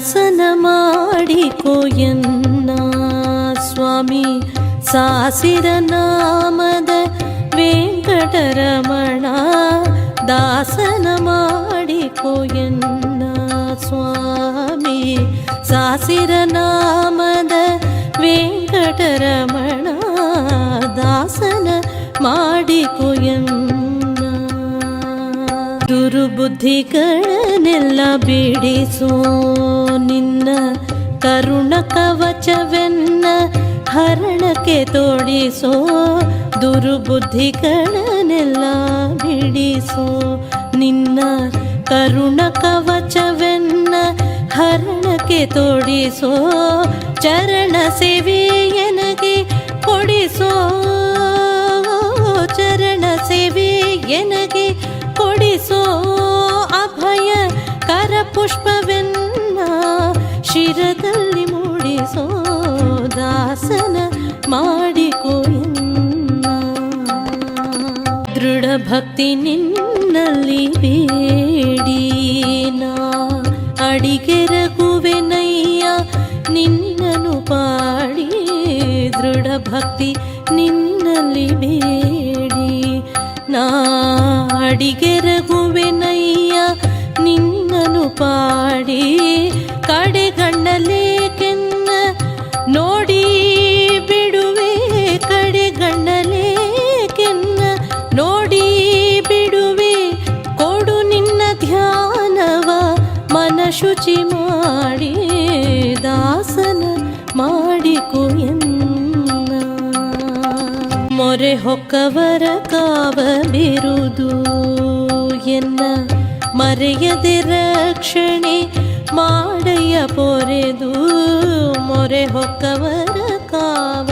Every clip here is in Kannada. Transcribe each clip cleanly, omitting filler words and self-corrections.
ದಾಸನ ಮಾಡಿಕೋಯನ್ನ ಸ್ವಾಮಿ ಸಾಸಿರ ನಾಮದ ವೆಂಕಟರಮಣ ದಾಸನ ಮಾಡಿಕೋಯನ್ನ ಸ್ವಾಮಿ ಸಾಸಿರ ನಾಮದ ವೆಂಕಟರಮಣ ದಾಸನ ಮಾಡಿಕೋಯನ್ನ ದುರ್ಬುದ್ಧಿಗಳನ್ನೆಲ್ಲ ಬಿಡಿಸೋ ನಿನ್ನ ಕರುಣ ಕವಚವೆನ್ನ ಹರಣಕ್ಕೆ ತೋಡಿಸೋ ದುರ್ಬುದ್ಧಿಗಳನ್ನೆಲ್ಲ ಬಿಡಿಸೋ ನಿನ್ನ ಕರುಣ ಕವಚವೆನ್ನ ಹರಣಕ್ಕೆ ತೋಡಿಸೋ ಚರಣ ಸೇವೆ ಎನಗೆ ಕೊಡಿಸೋ ಚರಣ ಸೇವೆ ಎನಗೆ ಕೊಡಿಸೋ ಅಭಯ ಕರಪುಷ್ಪವೆನ್ನ ಶಿರದಲ್ಲಿ ಮೂಡಿಸೋ ದಾಸನ ಮಾಡಿಕೋಯನ್ನ ದೃಢ ಭಕ್ತಿ ನಿನ್ನಲ್ಲಿ ಬೇಡಿ ನಾ ಅಡಿಗೆರಗುವೆನಯ್ಯ ನಿನ್ನನು ಪಾಡಿ ದೃಢ ಭಕ್ತಿ ನಿನ್ನಲ್ಲಿ ಬೇಡಿ ನಾ ಅಡಿಗೆರಗುವೆನಯ್ಯ ನಿನ್ನನು ಪಾಡಿ ಕಡೆಗಣ್ಣಲೇಕೆನ್ನ ನೋಡಿ ಬಿಡುವೆ ಕಡೆಗಣ್ಣಲೇಕೆನ್ನ ನೋಡಿ ಬಿಡುವೆ ಕೊಡು ನಿನ್ನ ಧ್ಯಾನವ ಮನ ಶುಚಿ ಮಾಡಿ ದಾಸನ ಮಾಡಿಕೋಯನ್ನ ಮೊರೆ ಹೊಕ್ಕವರ ಕಾವ ಬಿರುದು ಎನ್ನ ಮರೆಯದೆ ರಕ್ಷಣೆ ಮಾಡಯ್ಯ ಪೊರೆದು ಮೊರೆ ಹೊಕ್ಕವರ ಕಾವ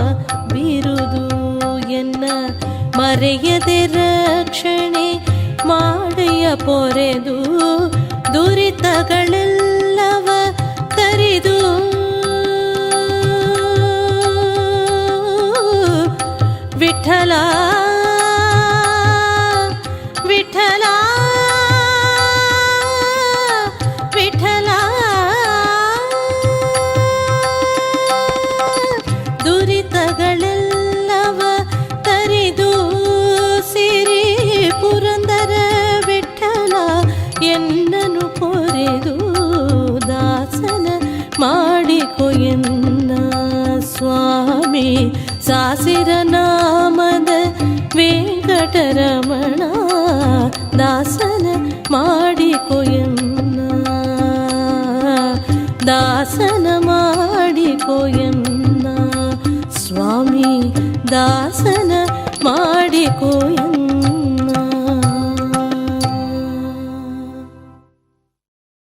ಬಿರುದು ಎನ್ನ ಮರೆಯದೆ ರಕ್ಷಣೆ ಮಾಡಯ್ಯ ಪೊರೆದು ದುರಿತಗಳೆಲ್ಲವ ಕರಿದು ವಿಠಲ ವಿಠಲ ವಿಠಲ ದುರಿತಗಳೆಲ್ಲವ ತರಿದು ಸಿರಿ ಪುರಂದರ ವಿಠಲ ಎನ್ನನು ಪೊರೆದು ದಾಸನ ಮಾಡಿಕೋಯನ್ನ ಸ್ವಾಮಿ ಸಾಸಿರ ನಾಮದ ವೆಂಕಟರಮಣ ದಾಸನ ಮಾಡಿಕೋಯನ್ನ ದಾಸನ ಮಾಡಿಕೋಯನ್ನ ಸ್ವಾಮಿ ದಾಸನ ಮಾಡಿಕೋಯನ್ನ